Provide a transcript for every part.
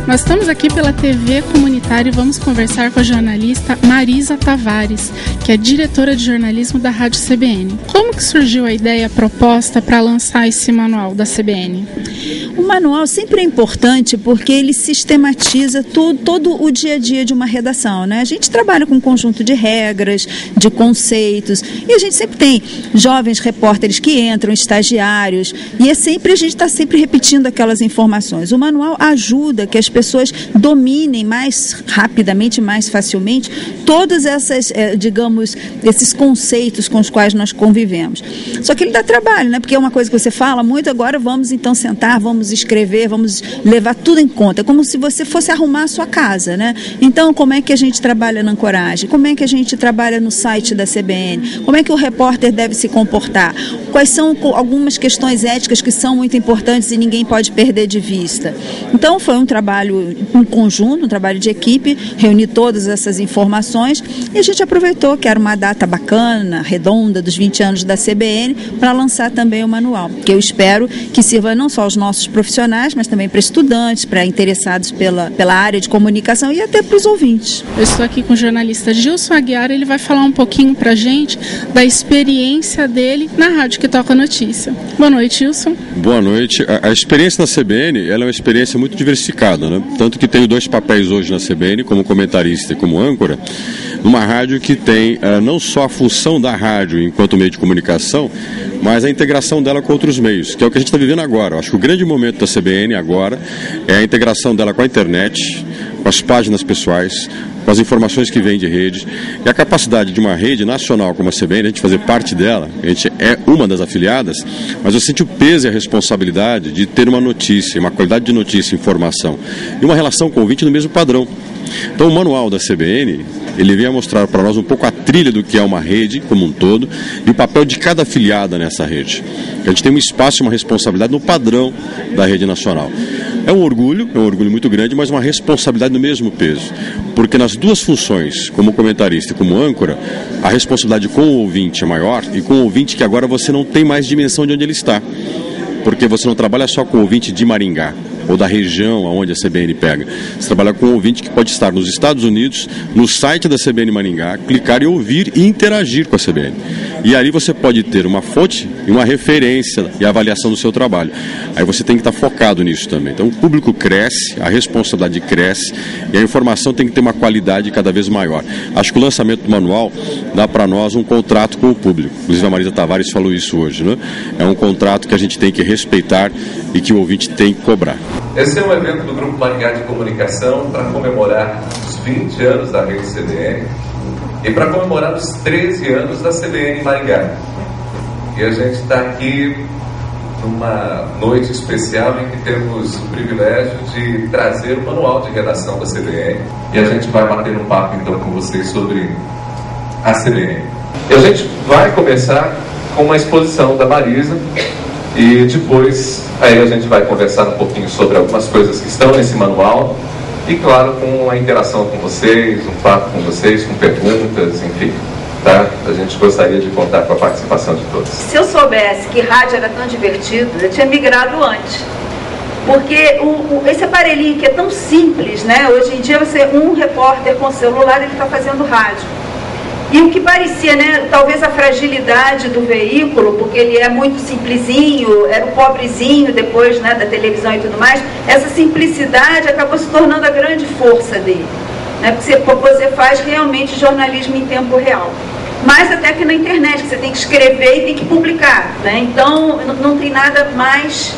Nós estamos aqui pela TV Comunitária e vamos conversar com a jornalista Marisa Tavares, que é diretora de jornalismo da Rádio CBN. Como que surgiu a ideia, a proposta para lançar esse manual da CBN? O manual sempre é importante porque ele sistematiza todo o dia a dia de uma redação, né? A gente trabalha com um conjunto de regras, de conceitos, e a gente sempre tem jovens repórteres que entram, estagiários, e a gente está sempre repetindo aquelas informações. O manual ajuda que as pessoas dominem mais rapidamente, mais facilmente, todas essas, esses conceitos com os quais nós convivemos. Só que ele dá trabalho, né? Porque é uma coisa que você fala muito, agora vamos então sentar, vamos escrever, vamos levar tudo em conta, é como se você fosse arrumar a sua casa, né? Então, como é que a gente trabalha na Ancoragem? Como é que a gente trabalha no site da CBN? Como é que o repórter deve se comportar? Quais são algumas questões éticas que são muito importantes e ninguém pode perder de vista? Então, foi um trabalho em conjunto, um trabalho de equipe, reunir todas essas informações e a gente aproveitou que era uma data bacana, redonda, dos 20 anos da CBN, para lançar também o manual, que eu espero que sirva não só aos nossos profissionais, mas também para estudantes, para interessados pela área de comunicação e até para os ouvintes. Eu estou aqui com o jornalista Gilson Aguiar, ele vai falar um pouquinho para a gente da experiência dele na rádio que toca notícia. Boa noite, Gilson. Boa noite. A experiência na CBN, ela é uma experiência muito diversificada, né? Tanto que tenho 2 papéis hoje na CBN, como comentarista e como âncora, numa rádio que tem não só a função da rádio enquanto meio de comunicação, mas a integração dela com outros meios, que é o que a gente está vivendo agora. Eu acho que o grande momento da CBN agora é a integração dela com a internet, com as páginas pessoais, com as informações que vêm de rede, e a capacidade de uma rede nacional como a CBN, a gente fazer parte dela, a gente é uma das afiliadas, mas eu sinto o peso e a responsabilidade de ter uma notícia, uma qualidade de notícia, informação, e uma relação com o ouvinte no mesmo padrão. Então o manual da CBN, ele vem a mostrar para nós um pouco a trilha do que é uma rede como um todo e o papel de cada afiliada nessa rede. A gente tem um espaço e uma responsabilidade no padrão da rede nacional. É um orgulho muito grande, mas uma responsabilidade no mesmo peso. Porque nas duas funções, como comentarista e como âncora, a responsabilidade com o ouvinte é maior e com o ouvinte que agora você não tem mais dimensão de onde ele está. Porque você não trabalha só com o ouvinte de Maringá ou da região onde a CBN pega. Você trabalha com um ouvinte que pode estar nos Estados Unidos, no site da CBN Maringá, clicar e ouvir e interagir com a CBN. E ali você pode ter uma fonte e uma referência e avaliação do seu trabalho. Aí você tem que estar focado nisso também. Então o público cresce, a responsabilidade cresce e a informação tem que ter uma qualidade cada vez maior. Acho que o lançamento do manual dá para nós um contrato com o público. Inclusive a Marisa Tavares falou isso hoje, né? É um contrato que a gente tem que respeitar e que o ouvinte tem que cobrar. Esse é um evento do Grupo Maringá de Comunicação para comemorar os 20 anos da rede CBN e para comemorar os 13 anos da CBN Maringá. E a gente está aqui numa noite especial em que temos o privilégio de trazer o manual de redação da CBN e a gente vai bater um papo então com vocês sobre a CBN. E a gente vai começar com uma exposição da Marisa e depois aí a gente vai conversar um pouquinho sobre algumas coisas que estão nesse manual e, claro, com a interação com vocês, um papo com vocês, com perguntas, enfim, tá? A gente gostaria de contar com a participação de todos. Se eu soubesse que rádio era tão divertido, eu tinha migrado antes. Porque esse aparelhinho que é tão simples, né? Hoje em dia um repórter com celular, ele está fazendo rádio. E o que parecia, né, talvez a fragilidade do veículo, porque ele é muito simplesinho, era o pobrezinho depois, né, da televisão e tudo mais, essa simplicidade acabou se tornando a grande força dele, né, porque você faz realmente jornalismo em tempo real. Mas até que na internet, que você tem que escrever e tem que publicar, né, então não tem nada mais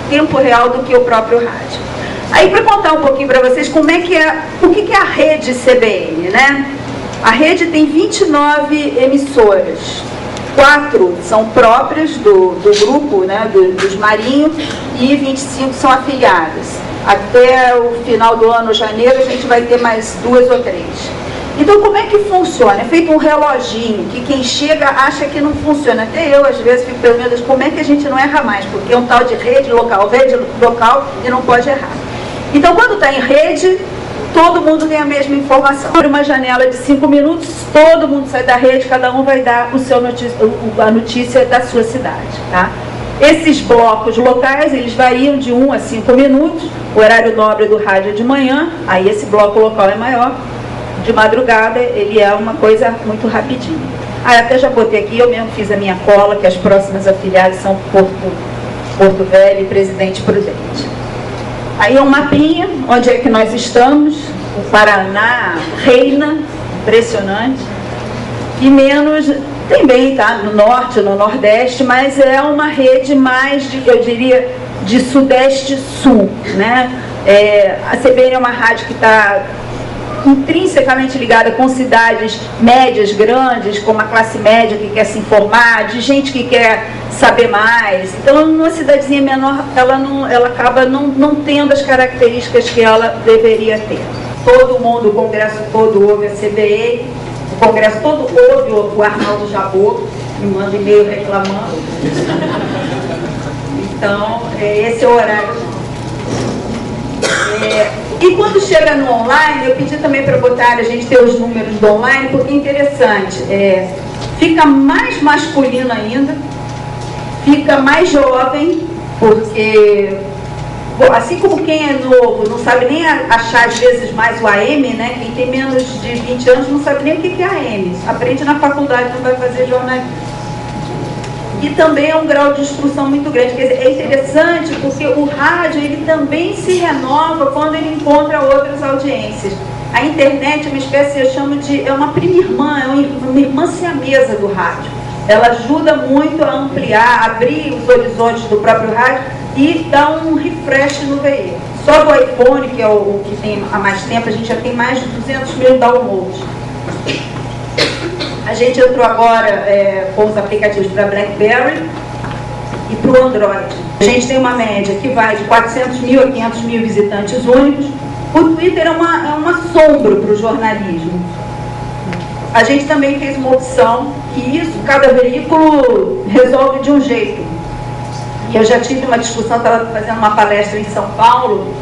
tempo real do que o próprio rádio. Aí, para contar um pouquinho para vocês como é que o que é a rede CBN, né? A rede tem 29 emissoras, 4 são próprias do grupo, né, dos Marinho, e 25 são afiliadas. Até o final do ano, janeiro, a gente vai ter mais 2 ou 3. Então, como é que funciona? É feito um reloginho, que quem chega acha que não funciona. Até eu, às vezes, fico perguntando como é que a gente não erra mais, porque é um tal de rede local e não pode errar. Então, quando está em rede, todo mundo tem a mesma informação. Por uma janela de 5 minutos, todo mundo sai da rede, cada um vai dar a notícia da sua cidade, tá? Esses blocos locais, eles variam de 1 a 5 minutos, o horário nobre do rádio é de manhã, aí esse bloco local é maior, de madrugada ele é uma coisa muito rapidinha. Até já botei aqui, eu mesmo fiz a minha cola, que as próximas afiliadas são Porto Velho e Presidente Prudente. Aí é um mapinha, onde é que nós estamos, o Paraná reina, impressionante, e menos, também tá no norte, no nordeste, mas é uma rede mais, eu diria, de sudeste-sul, né? A CBN é uma rádio que está intrinsecamente ligada com cidades médias, grandes, com uma classe média que quer se informar, de gente que quer saber mais. Então, numa cidadezinha menor, ela acaba não tendo as características que ela deveria ter. Todo mundo, o Congresso todo ouve a CBN, o Congresso todo ouve o Arnaldo Jabor, me manda e-mail reclamando. Então, esse é o horário. E quando chega no online, eu pedi também para botar, a gente ter os números do online, porque é interessante, fica mais masculino ainda, fica mais jovem, porque, bom, assim como quem é novo não sabe nem achar às vezes mais o AM, né? Quem tem menos de 20 anos não sabe nem o que é AM, aprende na faculdade, não vai fazer jornalismo. E também é um grau de instrução muito grande. Quer dizer, é interessante porque o rádio ele também se renova quando ele encontra outras audiências. A internet é uma espécie, eu chamo de, é uma prima irmã, é uma irmã siamesa do rádio. Ela ajuda muito a ampliar, abrir os horizontes do próprio rádio e dar um refresh no veículo. Só do iPhone, que é o que tem há mais tempo, a gente já tem mais de 200 mil downloads. A gente entrou agora com os aplicativos para BlackBerry e para o Android. A gente tem uma média que vai de 400 mil a 500 mil visitantes únicos. O Twitter é um assombro para o jornalismo. A gente também fez uma opção que isso, cada veículo resolve de um jeito. E eu já tive uma discussão, estava fazendo uma palestra em São Paulo,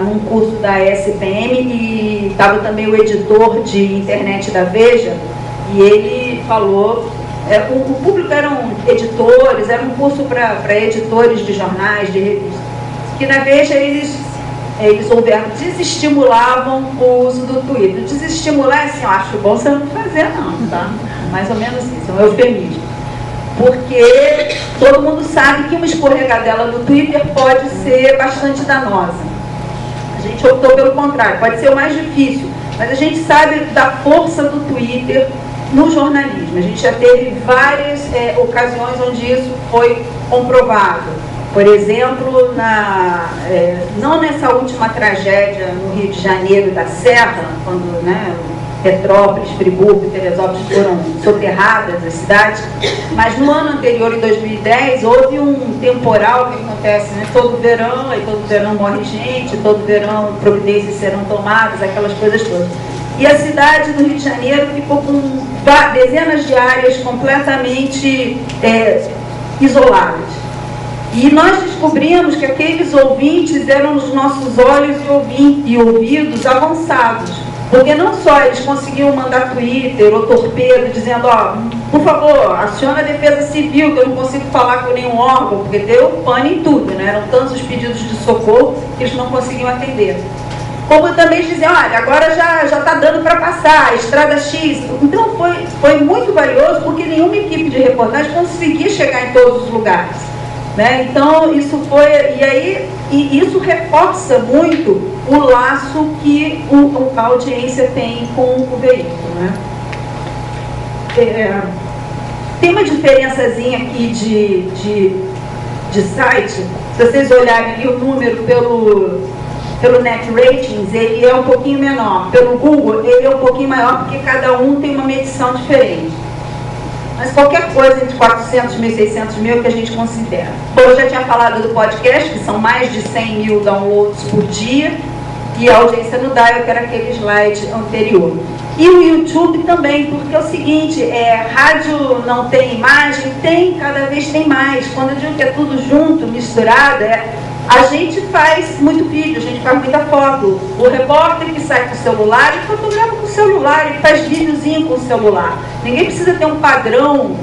num curso da ESPM, e estava também o editor de internet da Veja, e ele falou, o público eram editores, era um curso para editores de jornais, de revistas, que na Veja eles desestimulavam o uso do Twitter. Desestimular, assim, eu acho bom você não fazer não, tá? Mais ou menos isso, é um eufemismo. Porque todo mundo sabe que uma escorregadela no Twitter pode ser bastante danosa. A gente optou pelo contrário, pode ser o mais difícil, mas a gente sabe da força do Twitter no jornalismo. A gente já teve várias ocasiões onde isso foi comprovado. Por exemplo, não nessa última tragédia no Rio de Janeiro da Serra, quando Petrópolis, Friburgo e Teresópolis foram soterradas as cidades, mas no ano anterior, em 2010, houve um temporal que acontece todo verão, e todo verão morre gente, todo verão providências serão tomadas, aquelas coisas todas. E a cidade do Rio de Janeiro ficou com dezenas de áreas completamente isoladas. E nós descobrimos que aqueles ouvintes eram os nossos olhos e ouvidos avançados. Porque não só eles conseguiam mandar Twitter ou torpedo dizendo, por favor, aciona a defesa civil, que eu não consigo falar com nenhum órgão, porque deu pane em tudo, né? Eram tantos os pedidos de socorro que eles não conseguiam atender. Como também dizer, olha, agora já está dando para passar, Estrada X. Então foi muito valioso, porque nenhuma equipe de reportagem conseguia chegar em todos os lugares. Né? Então, isso foi... E isso reforça muito o laço que a audiência tem com o veículo. Né? Tem uma diferençazinha aqui de site. Se vocês olharem ali o número pelo Net Ratings, ele é um pouquinho menor. Pelo Google, ele é um pouquinho maior, porque cada um tem uma medição diferente. Mas qualquer coisa entre 400 mil e 600 mil que a gente considera. Bom, eu já tinha falado do podcast, que são mais de 100 mil downloads por dia, e a audiência no Dial, que era aquele slide anterior. E o YouTube também, porque é o seguinte, rádio não tem imagem, cada vez tem mais. Quando eu digo que é tudo junto, misturado, A gente faz muito vídeo, a gente faz muita foto. O repórter que sai com o celular, ele fotografa com o celular, ele faz videozinho com o celular. Ninguém precisa ter um padrão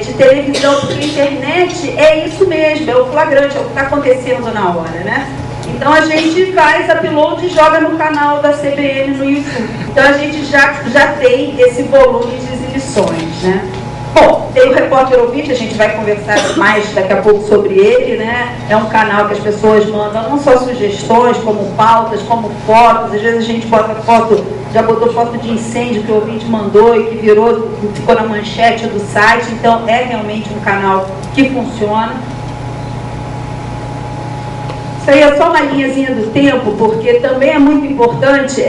de televisão, porque a internet é isso mesmo, é o flagrante, é o que está acontecendo na hora, né? Então a gente faz upload e joga no canal da CBN no YouTube. Então a gente já tem esse volume de exibições, né? Bom, tem o Repórter Ouvinte, a gente vai conversar mais daqui a pouco sobre ele, né? É um canal que as pessoas mandam não só sugestões, como pautas, como fotos. Às vezes a gente bota foto, já botou foto de incêndio que o ouvinte mandou e que ficou na manchete do site. Então é realmente um canal que funciona. Isso aí é só uma linhazinha do tempo, porque também é muito importante,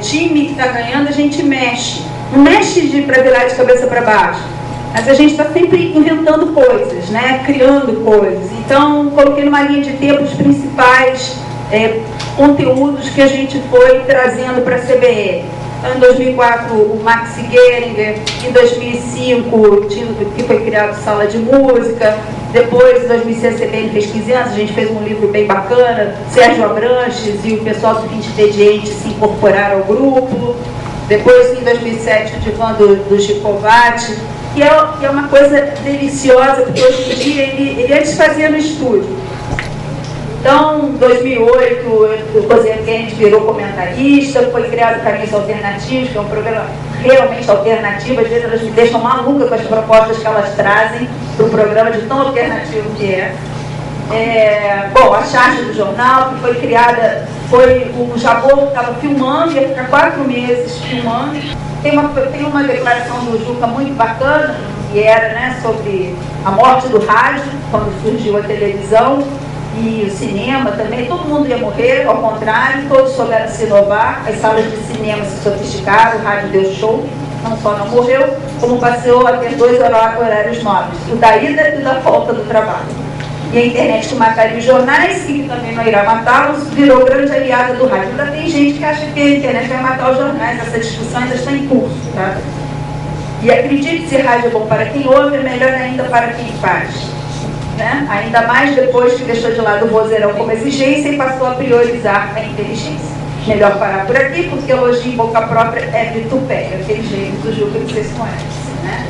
time que está ganhando, a gente mexe. Não mexe para virar de cabeça para baixo, mas a gente está sempre inventando coisas, né? Criando coisas. Então, coloquei numa linha de tempo os principais conteúdos que a gente foi trazendo para a CBN. Então, em 2004, o Max Geringer, em 2005, que foi criado Sala de Música, depois, em 2006, a CBN fez 15 anos, a gente fez um livro bem bacana, Sérgio Abranches e o pessoal do Fim de Expediente se incorporaram ao grupo. Depois, em 2007, o Divã do Gicovati, que é uma coisa deliciosa, porque hoje em dia ele antes fazia no estúdio. Então, em 2008, o Cozinha Quente virou comentarista, foi criado Caminhos Alternativos, que é um programa realmente alternativo. Às vezes elas me deixam maluca com as propostas que elas trazem para o programa, de tão alternativo que é. Bom, a charge do jornal, que foi criada, o Jabor estava filmando, ia ficar 4 meses filmando. Tem uma declaração do Juca muito bacana, que era, né, sobre a morte do rádio, quando surgiu a televisão. E o cinema também, todo mundo ia morrer, ao contrário, todos souberam se inovar, as salas de cinema se sofisticaram, o rádio deu show, não só não morreu, como passou a ter 2 horários nobres, o da ida e da volta do trabalho. E a internet que mataria os jornais, e que também não irá matá-los, virou grande aliada do rádio. Ainda tem gente que acha que a internet vai matar os jornais, essa discussão ainda está em curso, tá? E acredite, se rádio é bom para quem ouve, é melhor ainda para quem faz. Né? Ainda mais depois que deixou de lado o vozeirão como exigência e passou a priorizar a inteligência. Melhor parar por aqui, porque elogio em boca própria é vitupério, aquele jeito do Juca que vocês conhecem, né?